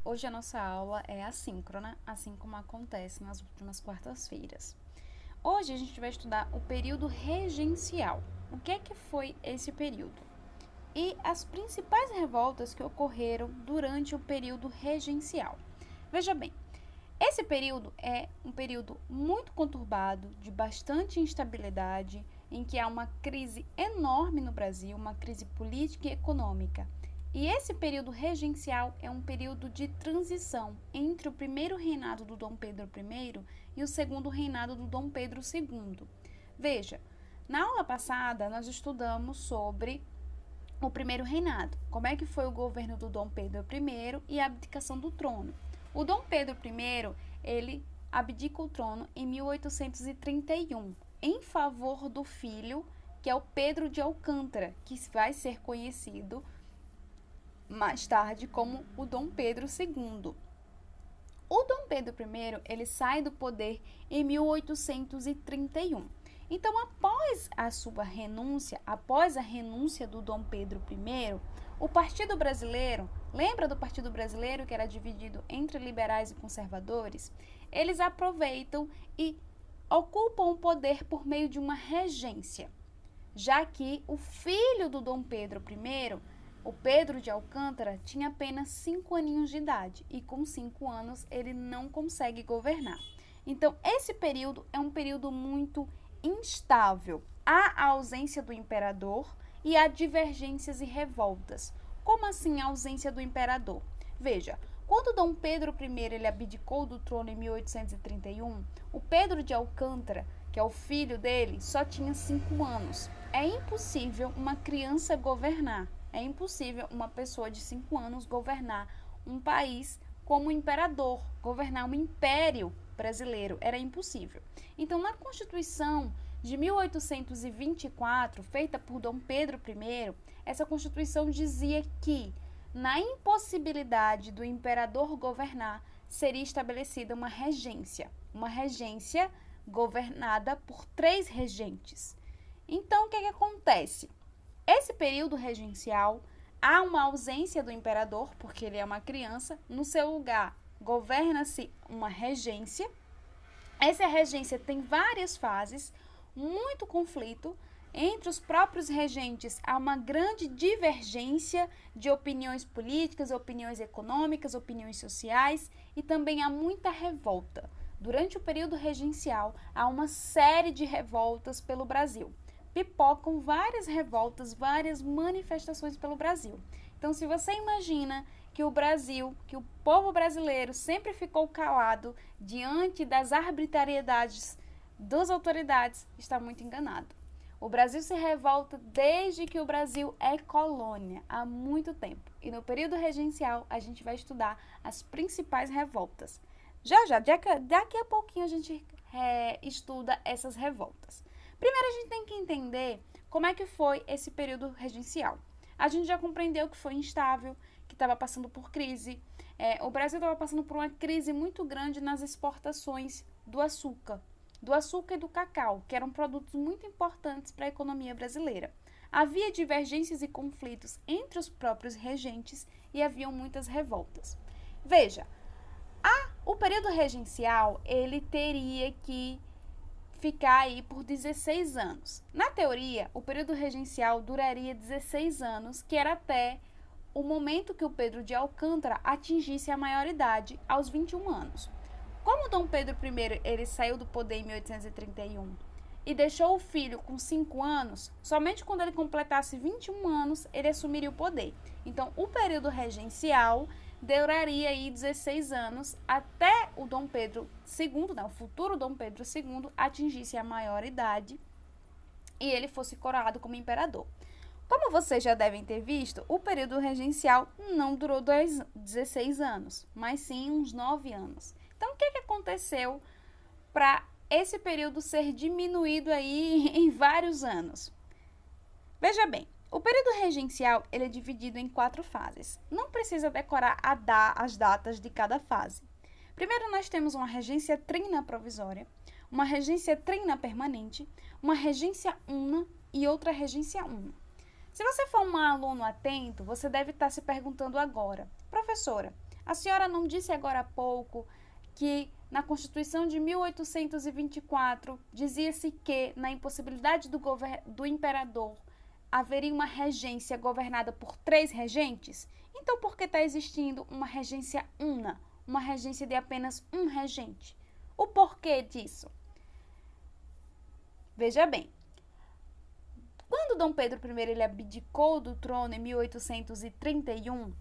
Hoje a nossa aula é assíncrona, assim como acontece nas últimas quartas-feiras. Hoje a gente vai estudar o período regencial. O que é que foi esse período? E as principais revoltas que ocorreram durante o período regencial. Veja bem, esse período é um período muito conturbado, de bastante instabilidade, em que há uma crise enorme no Brasil, uma crise política e econômica. E esse período regencial é um período de transição entre o primeiro reinado do Dom Pedro I e o segundo reinado do Dom Pedro II. Veja, na aula passada nós estudamos sobre o primeiro reinado, como é que foi o governo do Dom Pedro I e a abdicação do trono. O Dom Pedro I, ele abdica o trono em 1831, em favor do filho, que é o Pedro de Alcântara, que vai ser conhecido mais tarde como o Dom Pedro II. O Dom Pedro I, ele sai do poder em 1831. Então, após a sua renúncia, após a renúncia do Dom Pedro I, o Partido Brasileiro, lembra do Partido Brasileiro que era dividido entre liberais e conservadores? Eles aproveitam e ocupam o poder por meio de uma regência, já que o filho do Dom Pedro I, o Pedro de Alcântara, tinha apenas 5 aninhos de idade e com 5 anos ele não consegue governar. Então, esse período é um período muito instável. Há a ausência do imperador e há divergências e revoltas. Como assim a ausência do imperador? Veja, quando Dom Pedro I ele abdicou do trono em 1831, o Pedro de Alcântara, que é o filho dele, só tinha 5 anos. É impossível uma criança governar. É impossível uma pessoa de 5 anos governar um país como imperador, governar um império brasileiro. Era impossível. Então, na Constituição de 1824, feita por Dom Pedro I, essa Constituição dizia que, na impossibilidade do imperador governar, seria estabelecida uma regência governada por 3 regentes. Então, o que acontece? Esse período regencial, há uma ausência do imperador, porque ele é uma criança, no seu lugar governa-se uma regência. Essa regência tem várias fases, muito conflito. Entre os próprios regentes há uma grande divergência de opiniões políticas, opiniões econômicas, opiniões sociais e também há muita revolta. Durante o período regencial, há uma série de revoltas pelo Brasil. Pipocam várias revoltas, várias manifestações pelo Brasil. Então, se você imagina que o Brasil, que o povo brasileiro sempre ficou calado diante das arbitrariedades das autoridades, está muito enganado. O Brasil se revolta desde que o Brasil é colônia, há muito tempo. E no período regencial, a gente vai estudar as principais revoltas. Daqui a pouquinho a gente estuda essas revoltas. Primeiro, a gente tem que entender como é que foi esse período regencial. A gente já compreendeu que foi instável, que estava passando por crise. O Brasil estava passando por uma crise muito grande nas exportações do açúcar e do cacau, que eram produtos muito importantes para a economia brasileira. Havia divergências e conflitos entre os próprios regentes e haviam muitas revoltas. Veja, o período regencial, ele teria que ficar aí por 16 anos. Na teoria, o período regencial duraria 16 anos, que era até o momento que o Pedro de Alcântara atingisse a maioridade, aos 21 anos. Como Dom Pedro I ele saiu do poder em 1831 e deixou o filho com 5 anos, somente quando ele completasse 21 anos ele assumiria o poder. Então, o período regencial duraria aí 16 anos até o Dom Pedro II, o futuro Dom Pedro II, atingisse a maioridade e ele fosse coroado como imperador. Como vocês já devem ter visto, o período regencial não durou 16 anos, mas sim uns 9 anos. Então, o que aconteceu para esse período ser diminuído aí em vários anos? Veja bem, o período regencial ele é dividido em 4 fases. Não precisa decorar as datas de cada fase. Primeiro, nós temos uma regência trina provisória, uma regência trina permanente, uma regência una e outra regência una. Se você for um aluno atento, você deve estar se perguntando agora, professora, A senhora não disse agora há pouco que na Constituição de 1824 dizia-se que, na impossibilidade do imperador, haveria uma regência governada por 3 regentes? Então, por que está existindo uma regência una, uma regência de apenas um regente? O porquê disso? Veja bem, quando Dom Pedro I ele abdicou do trono em 1831,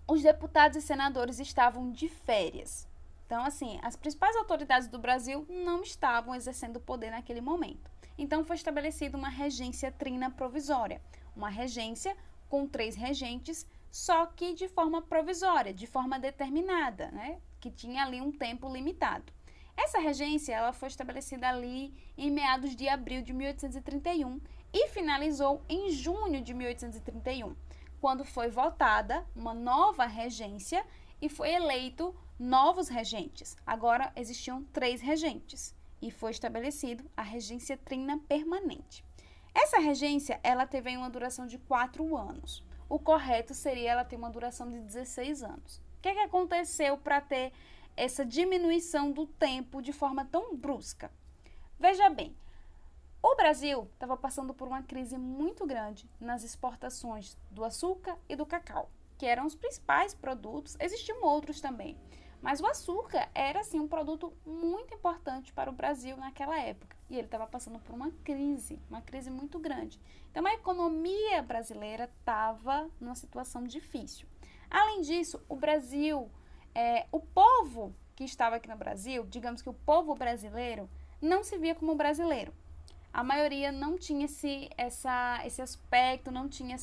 os deputados e senadores estavam de férias. Então, assim, as principais autoridades do Brasil não estavam exercendo poder naquele momento. Então, foi estabelecida uma regência trina provisória, uma regência com 3 regentes, só que de forma provisória, de forma determinada, né? Que tinha ali um tempo limitado. Essa regência ela foi estabelecida ali em meados de abril de 1831 e finalizou em junho de 1831, quando foi votada uma nova regência e foi eleito novos regentes. Agora existiam 3 regentes e foi estabelecido a regência trina permanente. Essa regência ela teve uma duração de 4 anos. O correto seria ela ter uma duração de 16 anos. O que aconteceu para ter essa diminuição do tempo de forma tão brusca? Veja bem, o Brasil estava passando por uma crise muito grande nas exportações do açúcar e do cacau, que eram os principais produtos. Existiam outros também, mas o açúcar era assim um produto muito importante para o Brasil naquela época, e ele estava passando por uma crise muito grande. Então a economia brasileira estava numa situação difícil. Além disso, o Brasil, o povo que estava aqui no Brasil, digamos que o povo brasileiro, não se via como brasileiro. A maioria não tinha esse aspecto, não tinha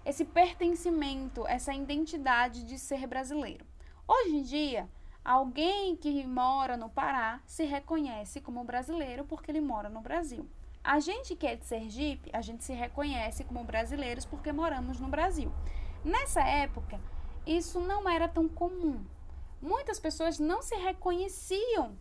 esse pertencimento, essa identidade de ser brasileiro. Hoje em dia, alguém que mora no Pará se reconhece como brasileiro porque ele mora no Brasil. A gente que é de Sergipe, a gente se reconhece como brasileiros porque moramos no Brasil. Nessa época, isso não era tão comum. Muitas pessoas não se reconheciam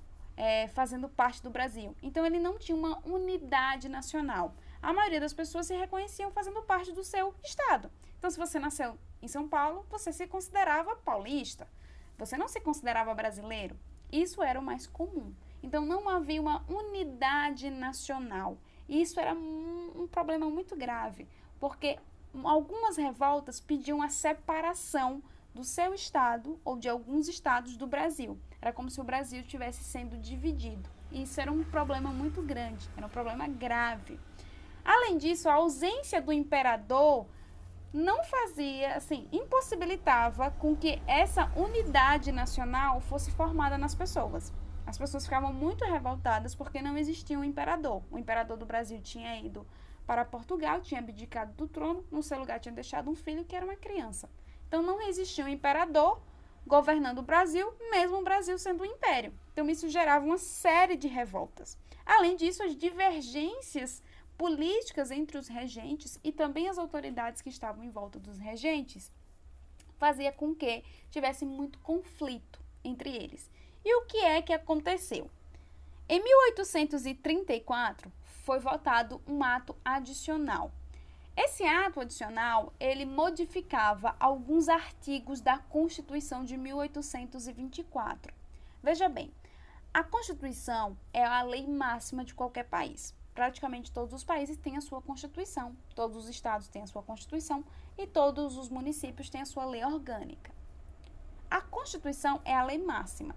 fazendo parte do Brasil. Então, ele não tinha uma unidade nacional. A maioria das pessoas se reconheciam fazendo parte do seu estado. Então, se você nasceu em São Paulo, você se considerava paulista. Você não se considerava brasileiro. Isso era o mais comum. Então, não havia uma unidade nacional. E isso era um problema muito grave, porque algumas revoltas pediam a separação do seu estado ou de alguns estados do Brasil. Era como se o Brasil estivesse sendo dividido. E isso era um problema muito grande, era um problema grave. Além disso, a ausência do imperador não fazia, assim, impossibilitava com que essa unidade nacional fosse formada nas pessoas. As pessoas ficavam muito revoltadas porque não existia um imperador. O imperador do Brasil tinha ido para Portugal, tinha abdicado do trono, no seu lugar tinha deixado um filho que era uma criança. Então, não existia um imperador governando o Brasil, mesmo o Brasil sendo um império. Então, isso gerava uma série de revoltas. Além disso, as divergências políticas entre os regentes e também as autoridades que estavam em volta dos regentes fazia com que tivesse muito conflito entre eles. E o que é que aconteceu? Em 1834, foi votado um ato adicional. Esse ato adicional, ele modificava alguns artigos da Constituição de 1824. Veja bem, a Constituição é a lei máxima de qualquer país. Praticamente todos os países têm a sua Constituição, todos os estados têm a sua Constituição e todos os municípios têm a sua lei orgânica. A Constituição é a lei máxima.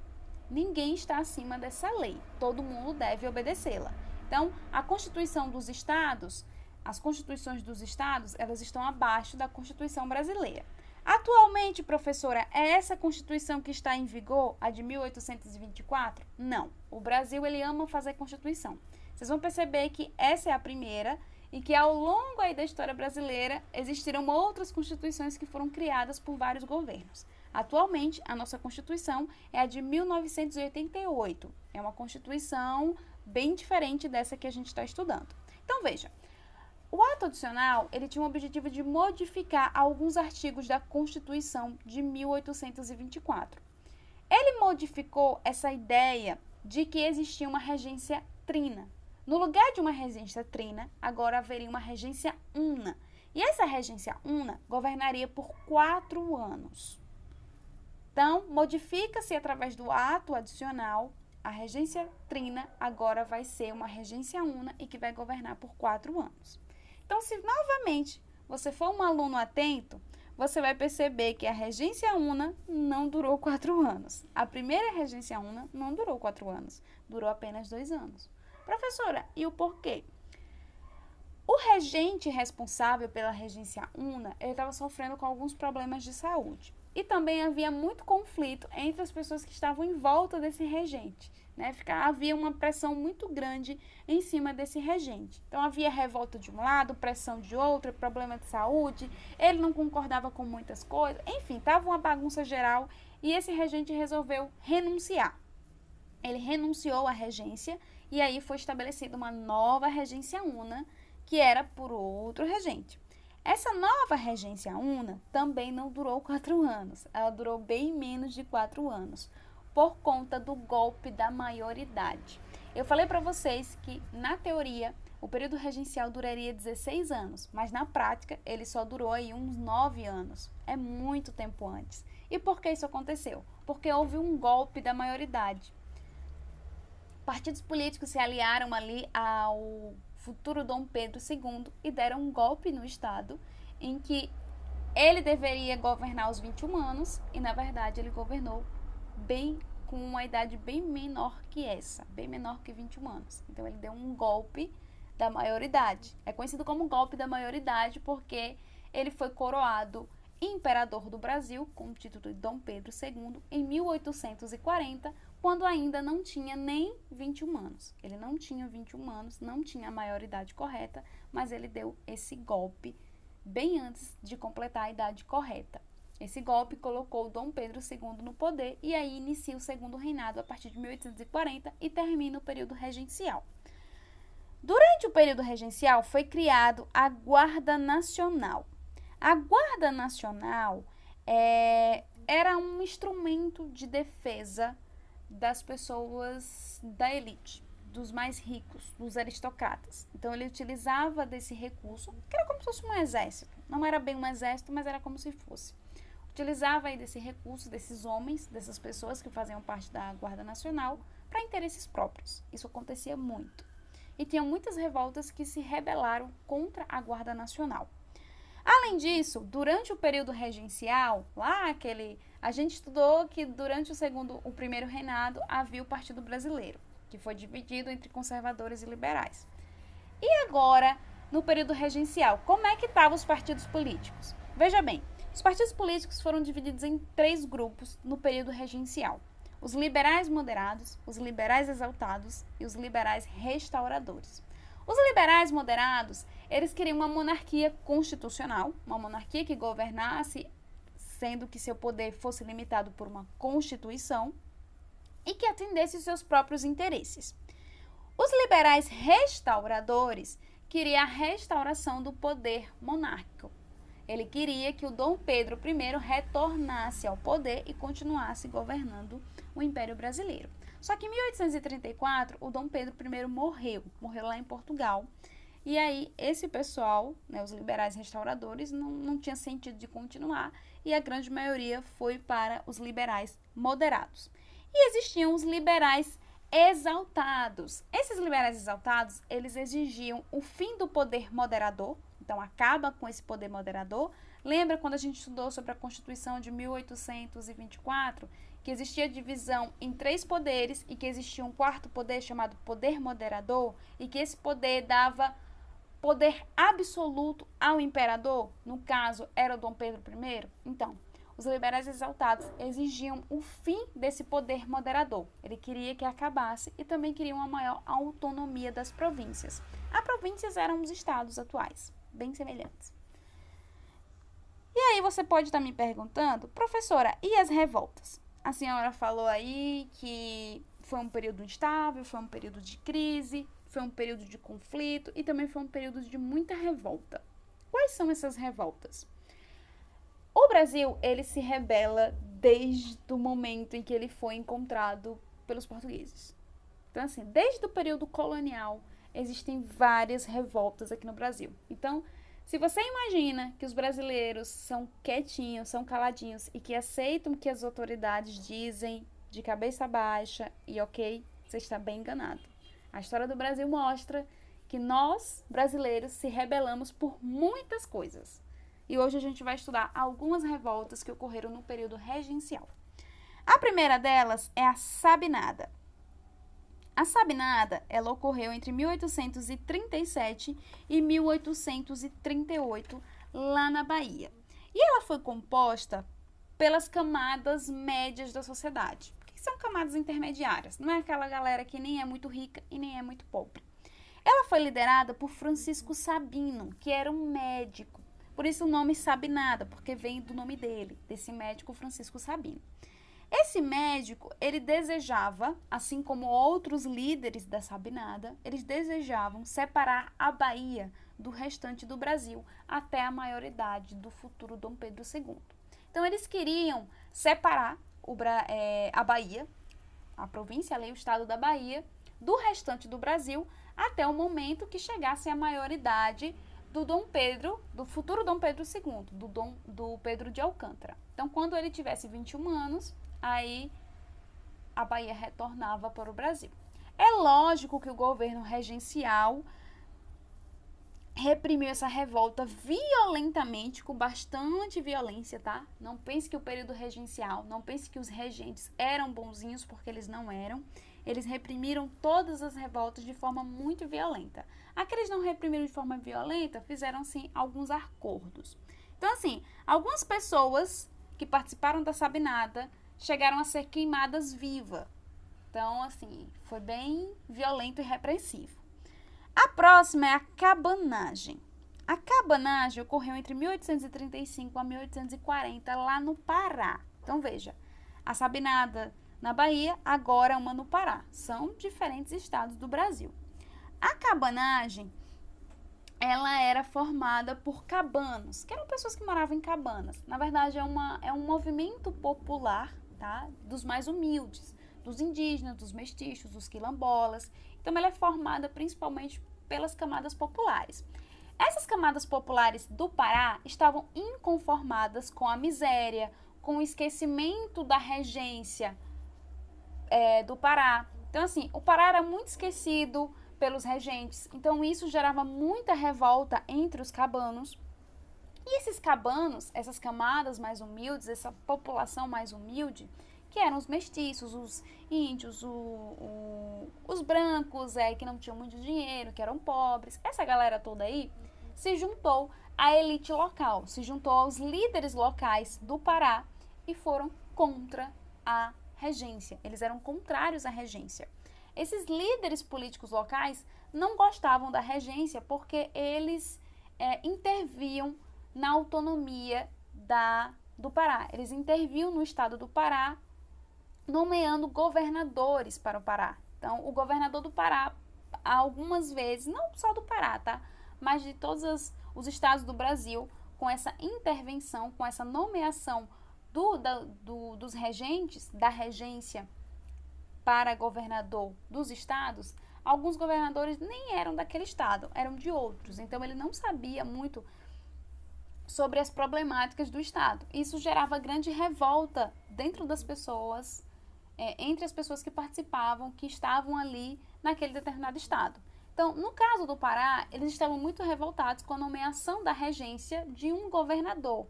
Ninguém está acima dessa lei, todo mundo deve obedecê-la. Então, a Constituição dos estados, as constituições dos estados, elas estão abaixo da Constituição brasileira. Atualmente, professora, é essa Constituição que está em vigor, a de 1824? Não. O Brasil, ele ama fazer Constituição. Vocês vão perceber que essa é a primeira e que ao longo aí da história brasileira existiram outras constituições que foram criadas por vários governos. Atualmente, a nossa Constituição é a de 1988. É uma Constituição bem diferente dessa que a gente está estudando. Então, veja, o ato adicional, ele tinha o objetivo de modificar alguns artigos da Constituição de 1824. Ele modificou essa ideia de que existia uma regência trina. No lugar de uma regência trina, agora haveria uma regência una. E essa regência una governaria por 4 anos. Então, modifica-se através do ato adicional, a regência trina agora vai ser uma regência una e que vai governar por 4 anos. Então, se novamente você for um aluno atento, você vai perceber que a regência una não durou 4 anos. A primeira regência una não durou 4 anos, durou apenas 2 anos. Professora, e o porquê? O regente responsável pela regência una, ele estava sofrendo com alguns problemas de saúde. E também havia muito conflito entre as pessoas que estavam em volta desse regente. Né? Havia uma pressão muito grande em cima desse regente. Então, havia revolta de um lado, pressão de outro, problema de saúde, ele não concordava com muitas coisas. Enfim, estava uma bagunça geral e esse regente resolveu renunciar. Ele renunciou à regência e aí foi estabelecida uma nova regência una, que era por outro regente. Essa nova regência una também não durou 4 anos, ela durou bem menos de 4 anos, por conta do golpe da maioridade. Eu falei para vocês que, na teoria, o período regencial duraria 16 anos, mas na prática ele só durou aí uns 9 anos, é muito tempo antes. E por que isso aconteceu? Porque houve um golpe da maioridade. Partidos políticos se aliaram ali ao futuro Dom Pedro II e deram um golpe no Estado em que ele deveria governar os 21 anos e, na verdade, ele governou com uma idade bem menor que essa, bem menor que 21 anos. Então, ele deu um golpe da maioridade. É conhecido como golpe da maioridade porque ele foi coroado imperador do Brasil com o título de Dom Pedro II em 1840, quando ainda não tinha nem 21 anos. Ele não tinha 21 anos, não tinha a maioridade correta, mas ele deu esse golpe bem antes de completar a idade correta. Esse golpe colocou Dom Pedro II no poder e aí inicia o segundo reinado a partir de 1840 e termina o período regencial. Durante o período regencial foi criado a Guarda Nacional. A Guarda Nacional era um instrumento de defesa das pessoas da elite, dos mais ricos, dos aristocratas. Então, ele utilizava desse recurso, que era como se fosse um exército. Não era bem um exército, mas era como se fosse. Utilizava aí desse recurso, desses homens, dessas pessoas que faziam parte da Guarda Nacional, para interesses próprios. Isso acontecia muito. E tinha muitas revoltas que se rebelaram contra a Guarda Nacional. Além disso, durante o período regencial, a gente estudou que durante o primeiro reinado havia o Partido Brasileiro, que foi dividido entre conservadores e liberais. E agora, no período regencial, como é que estavam os partidos políticos? Veja bem, os partidos políticos foram divididos em 3 grupos no período regencial: os liberais moderados, os liberais exaltados e os liberais restauradores. Os liberais moderados, eles queriam uma monarquia constitucional, uma monarquia que governasse, sendo que seu poder fosse limitado por uma constituição e que atendesse seus próprios interesses. Os liberais restauradores queriam a restauração do poder monárquico. Ele queria que o Dom Pedro I retornasse ao poder e continuasse governando o Império Brasileiro. Só que em 1834, o Dom Pedro I morreu lá em Portugal. E aí, esse pessoal, os liberais restauradores, não tinha sentido de continuar e a grande maioria foi para os liberais moderados. E existiam os liberais exaltados. Esses liberais exaltados, eles exigiam o fim do poder moderador, então acaba com esse poder moderador. Lembra quando a gente estudou sobre a Constituição de 1824, que existia divisão em 3 poderes e que existia um 4º poder chamado poder moderador e que esse poder dava poder absoluto ao imperador? No caso, era o Dom Pedro I. Então, os liberais exaltados exigiam o fim desse poder moderador. Ele queria que acabasse e também queria uma maior autonomia das províncias. As províncias eram os estados atuais, bem semelhantes. E aí você pode estar me perguntando, professora, e as revoltas? A senhora falou aí que foi um período instável, foi um período de crise, foi um período de conflito e também foi um período de muita revolta. Quais são essas revoltas? O Brasil, ele se rebela desde o momento em que ele foi encontrado pelos portugueses. Então, assim, desde o período colonial, existem várias revoltas aqui no Brasil. Então, Se você imagina que os brasileiros são quietinhos, são caladinhos e que aceitam o que as autoridades dizem de cabeça baixa e ok, você está bem enganado. A história do Brasil mostra que nós, brasileiros, se rebelamos por muitas coisas. E hoje a gente vai estudar algumas revoltas que ocorreram no período regencial. A primeira delas é a Sabinada. A Sabinada, ela ocorreu entre 1837 e 1838, lá na Bahia. E ela foi composta pelas camadas médias da sociedade. O que são camadas intermediárias? Não é aquela galera que nem é muito rica e nem é muito pobre. Ela foi liderada por Francisco Sabino, que era um médico. Por isso o nome Sabinada, porque vem do nome dele, desse médico Francisco Sabino. Esse médico, ele desejava, assim como outros líderes da Sabinada, eles desejavam separar a Bahia do restante do Brasil até a maioridade do futuro Dom Pedro II. Então, eles queriam separar a Bahia, a província ali, o estado da Bahia, do restante do Brasil até o momento que chegasse a maioridade do Dom Pedro, do futuro Dom Pedro II, do Pedro de Alcântara. Então, quando ele tivesse 21 anos, aí a Bahia retornava para o Brasil. É lógico que o governo regencial reprimiu essa revolta violentamente, com bastante violência, tá? Não pense que o período regencial, não pense que os regentes eram bonzinhos, porque eles não eram. Eles reprimiram todas as revoltas de forma muito violenta. Aqueles não reprimiram de forma violenta, fizeram, sim, alguns acordos. Então, assim, algumas pessoas que participaram da Sabinada chegaram a ser queimadas vivas. Então, assim, foi bem violento e repressivo. A próxima é a cabanagem. A cabanagem ocorreu entre 1835 a 1840, lá no Pará. Então, veja, a Sabinada na Bahia, agora uma no Pará. São diferentes estados do Brasil. A cabanagem, ela era formada por cabanos, que eram pessoas que moravam em cabanas. Na verdade, é um movimento popular, tá? Dos mais humildes, dos indígenas, dos mestiços, dos quilombolas. Então, ela é formada principalmente pelas camadas populares. Essas camadas populares do Pará estavam inconformadas com a miséria, com o esquecimento da regência do Pará. Então, assim, o Pará era muito esquecido pelos regentes. Então, isso gerava muita revolta entre os cabanos. E esses cabanos, essas camadas mais humildes, essa população mais humilde, que eram os mestiços, os índios, os brancos, que não tinham muito dinheiro, que eram pobres, essa galera toda aí se juntou à elite local, se juntou aos líderes locais do Pará e foram contra a regência. Eles eram contrários à regência. Esses líderes políticos locais não gostavam da regência porque eles interviam na autonomia do Pará. Eles interviam no estado do Pará, nomeando governadores para o Pará. Então, o governador do Pará, algumas vezes, não só do Pará, tá? Mas de todos os estados do Brasil, com essa intervenção, com essa nomeação dos regentes, da regência para governador dos estados, alguns governadores nem eram daquele estado, eram de outros. Então, ele não sabia muito sobre as problemáticas do estado. Isso gerava grande revolta dentro das pessoas, entre as pessoas que participavam, que estavam ali naquele determinado estado. Então, no caso do Pará, eles estavam muito revoltados com a nomeação da regência de um governador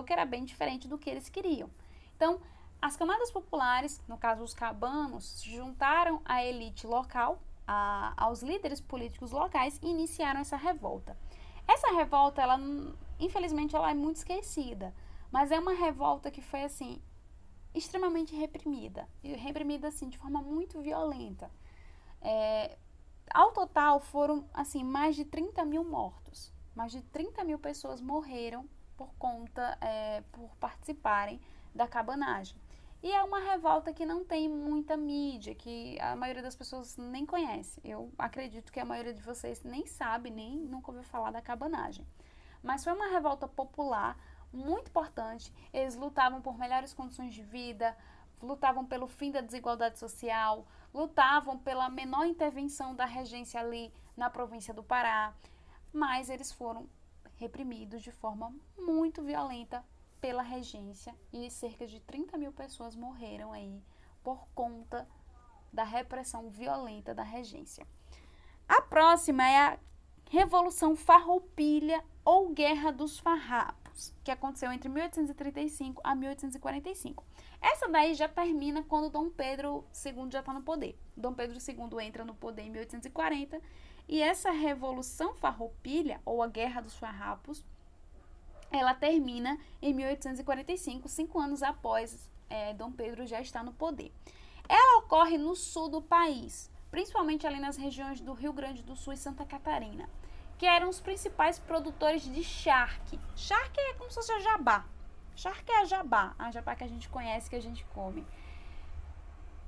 que era bem diferente do que eles queriam. Então, as camadas populares, no caso os cabanos, se juntaram à elite local, aos líderes políticos locais e iniciaram essa revolta. Essa revolta, infelizmente, ela é muito esquecida, mas é uma revolta que foi, assim, extremamente reprimida, e reprimida, assim, de forma muito violenta. Ao total, foram, assim, mais de 30 mil mortos. Mais de 30 mil pessoas morreram por participarem da cabanagem. E é uma revolta que não tem muita mídia, que a maioria das pessoas nem conhece. Eu acredito que a maioria de vocês nem sabe, nem nunca ouviu falar da cabanagem. Mas foi uma revolta popular muito importante. Eles lutavam por melhores condições de vida, lutavam pelo fim da desigualdade social, lutavam pela menor intervenção da regência ali na província do Pará, mas eles foram reprimidos de forma muito violenta pela regência e cerca de 30 mil pessoas morreram aí por conta da repressão violenta da regência. A próxima é a Revolução Farroupilha ou Guerra dos Farrapos, que aconteceu entre 1835 a 1845. Essa daí já termina quando Dom Pedro II já está no poder. Dom Pedro II entra no poder em 1840 e essa Revolução Farroupilha, ou a Guerra dos Farrapos, ela termina em 1845, 5 anos após Dom Pedro já estar no poder. Ela ocorre no sul do país, principalmente ali nas regiões do Rio Grande do Sul e Santa Catarina, que eram os principais produtores de charque. Charque é como se fosse a jabá. Charque é a jabá que a gente conhece, que a gente come.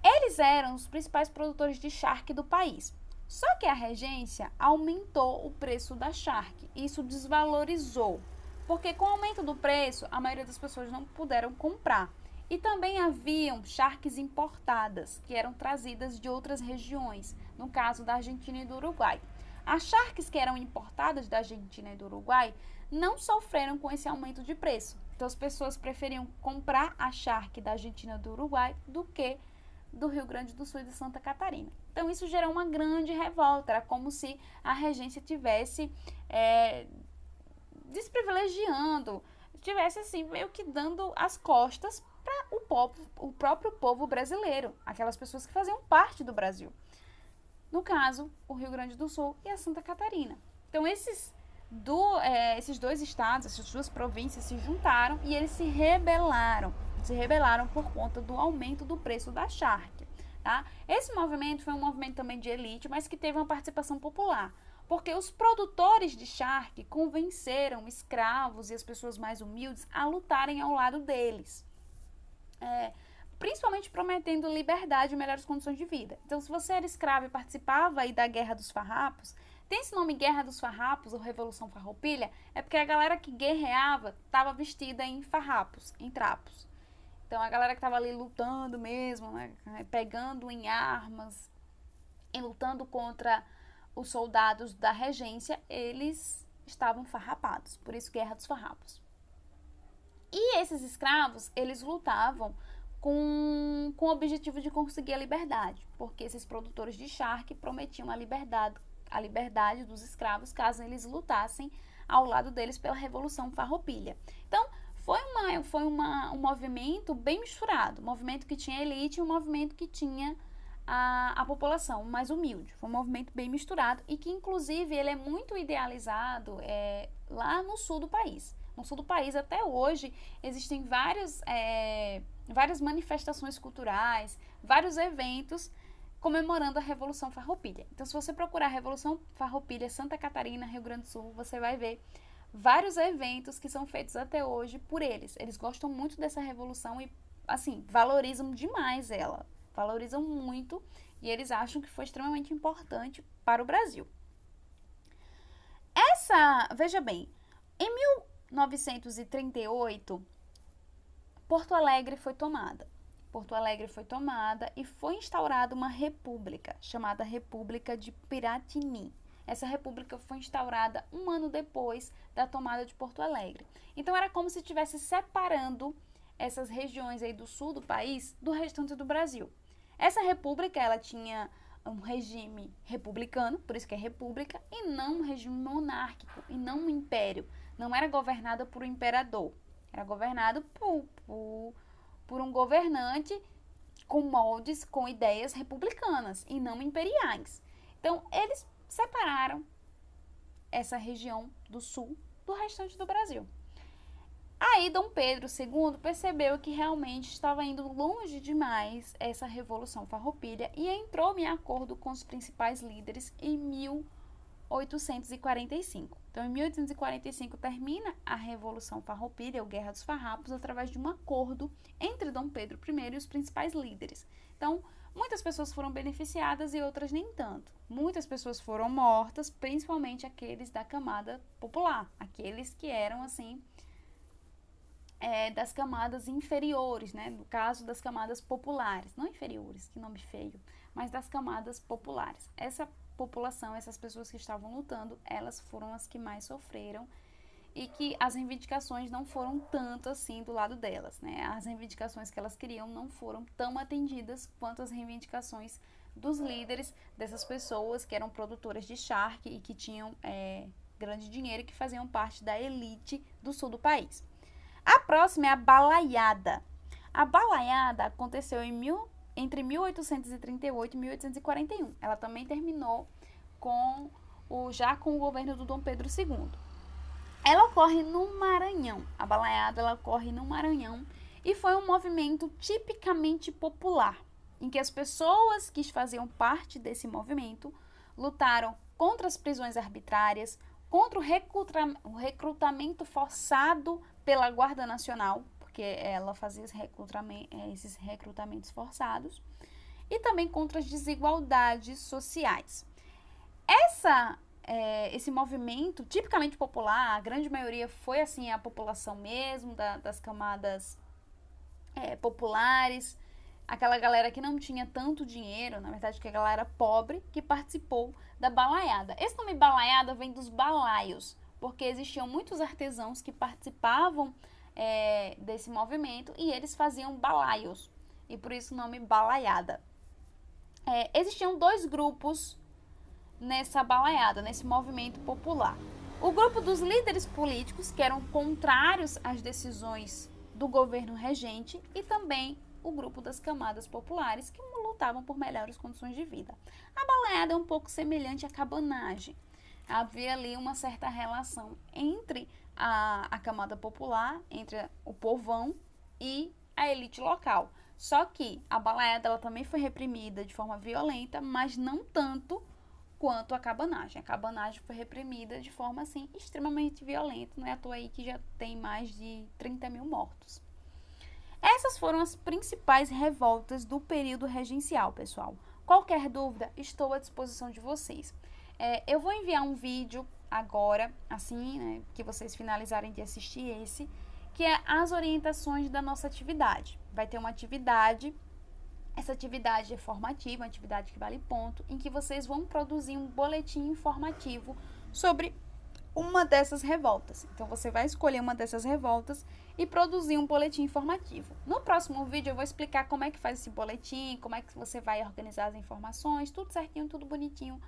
Eles eram os principais produtores de charque do país. Só que a regência aumentou o preço da charque. Isso desvalorizou, porque com o aumento do preço, a maioria das pessoas não puderam comprar. E também haviam charques importadas, que eram trazidas de outras regiões, no caso da Argentina e do Uruguai. As charques que eram importadas da Argentina e do Uruguai não sofreram com esse aumento de preço. Então as pessoas preferiam comprar a charque da Argentina e do Uruguai do que do Rio Grande do Sul e de Santa Catarina. Então isso gerou uma grande revolta, era como se a regência tivesse desprivilegiando, tivesse assim meio que dando as costas para o próprio povo brasileiro, aquelas pessoas que faziam parte do Brasil. No caso, o Rio Grande do Sul e a Santa Catarina. Então, esses dois estados, essas duas províncias se juntaram e eles se rebelaram por conta do aumento do preço da charque. Tá? Esse movimento foi um movimento também de elite, mas que teve uma participação popular, porque os produtores de charque convenceram escravos e as pessoas mais humildes a lutarem ao lado deles. Principalmente prometendo liberdade e melhores condições de vida. Então, se você era escravo e participava aí da Guerra dos Farrapos, tem esse nome Guerra dos Farrapos ou Revolução Farroupilha, é porque a galera que guerreava estava vestida em farrapos, em trapos. Então, a galera que estava ali lutando mesmo, né, pegando em armas e lutando contra os soldados da regência, eles estavam farrapados, por isso Guerra dos Farrapos. E esses escravos, eles lutavam com o objetivo de conseguir a liberdade, porque esses produtores de charque prometiam a liberdade dos escravos caso eles lutassem ao lado deles pela Revolução Farroupilha. Então, foi um movimento bem misturado, um movimento que tinha elite e um movimento que tinha a população mais humilde. Foi um movimento bem misturado e que, inclusive, ele é muito idealizado lá no sul do país. No sul do país, até hoje, existem várias manifestações culturais, vários eventos comemorando a Revolução Farroupilha. Então, se você procurar Revolução Farroupilha, Santa Catarina, Rio Grande do Sul, você vai ver vários eventos que são feitos até hoje por eles. Eles gostam muito dessa revolução e, assim, valorizam demais ela. Valorizam muito e eles acham que foi extremamente importante para o Brasil. Veja bem, em 1938, Porto Alegre foi tomada. Porto Alegre foi tomada e foi instaurada uma república, chamada República de Piratini. Essa república foi instaurada um ano depois da tomada de Porto Alegre. Então, era como se estivesse separando essas regiões aí do sul do país do restante do Brasil. Essa república, ela tinha um regime republicano, por isso que é república, e não um regime monárquico, e não um império. Não era governada por um imperador, era governado por um governante com moldes, com ideias republicanas e não imperiais. Então, eles separaram essa região do sul do restante do Brasil. Aí, Dom Pedro II percebeu que realmente estava indo longe demais essa Revolução Farroupilha e entrou em acordo com os principais líderes em 1845. Então, em 1845, termina a Revolução Farroupilha, ou Guerra dos Farrapos, através de um acordo entre Dom Pedro I e os principais líderes. Então, muitas pessoas foram beneficiadas e outras nem tanto. Muitas pessoas foram mortas, principalmente aqueles da camada popular, aqueles que eram, assim, das camadas inferiores, né? No caso das camadas populares, não inferiores, que nome feio, mas das camadas populares. Essa população, essas pessoas que estavam lutando, elas foram as que mais sofreram e que as reivindicações não foram tanto assim do lado delas, né? As reivindicações que elas queriam não foram tão atendidas quanto as reivindicações dos líderes dessas pessoas que eram produtoras de charque e que tinham grande dinheiro e que faziam parte da elite do sul do país. A próxima é a balaiada. A balaiada aconteceu entre 1838 e 1841. Ela também terminou já com o governo do Dom Pedro II. Ela ocorre no Maranhão. A balaiada ela ocorre no Maranhão e foi um movimento tipicamente popular, em que as pessoas que faziam parte desse movimento lutaram contra as prisões arbitrárias, contra o recrutamento forçado pela Guarda Nacional, porque ela fazia esses recrutamentos forçados, e também contra as desigualdades sociais. Esse movimento tipicamente popular, a grande maioria foi assim a população mesmo, das camadas populares, aquela galera que não tinha tanto dinheiro, na verdade que a galera pobre, que participou da balaiada. Esse nome balaiada vem dos balaios, porque existiam muitos artesãos que participavam desse movimento e eles faziam balaios, e por isso o nome balaiada. Existiam dois grupos nessa balaiada, nesse movimento popular. O grupo dos líderes políticos, que eram contrários às decisões do governo regente, e também o grupo das camadas populares, que lutavam por melhores condições de vida. A balaiada é um pouco semelhante à cabanagem. Havia ali uma certa relação entre a camada popular, entre o povão e a elite local. Só que a balaiada ela também foi reprimida de forma violenta, mas não tanto quanto a cabanagem. A cabanagem foi reprimida de forma, assim, extremamente violenta. Não é à toa aí que já tem mais de 30 mil mortos. Essas foram as principais revoltas do período regencial, pessoal. Qualquer dúvida, estou à disposição de vocês. Eu vou enviar um vídeo agora, assim, né, que vocês finalizarem de assistir esse, que é as orientações da nossa atividade. Vai ter uma atividade. Essa atividade é formativa, uma atividade que vale ponto, em que vocês vão produzir um boletim informativo sobre uma dessas revoltas. Então, você vai escolher uma dessas revoltas e produzir um boletim informativo. No próximo vídeo, eu vou explicar como é que faz esse boletim, como é que você vai organizar as informações, tudo certinho, tudo bonitinho,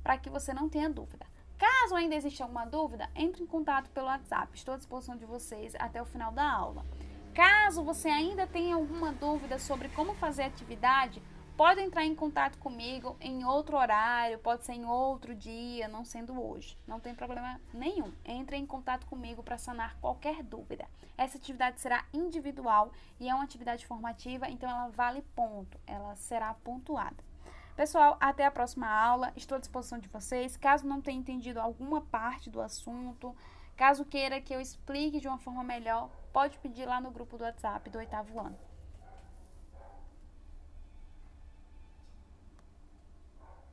para que você não tenha dúvida. Caso ainda exista alguma dúvida, entre em contato pelo WhatsApp. Estou à disposição de vocês até o final da aula. Caso você ainda tenha alguma dúvida sobre como fazer a atividade, pode entrar em contato comigo em outro horário, pode ser em outro dia, não sendo hoje. Não tem problema nenhum. Entre em contato comigo para sanar qualquer dúvida. Essa atividade será individual e é uma atividade formativa, então ela vale ponto, ela será pontuada. Pessoal, até a próxima aula. Estou à disposição de vocês. Caso não tenha entendido alguma parte do assunto, caso queira que eu explique de uma forma melhor, pode pedir lá no grupo do WhatsApp do 8º ano.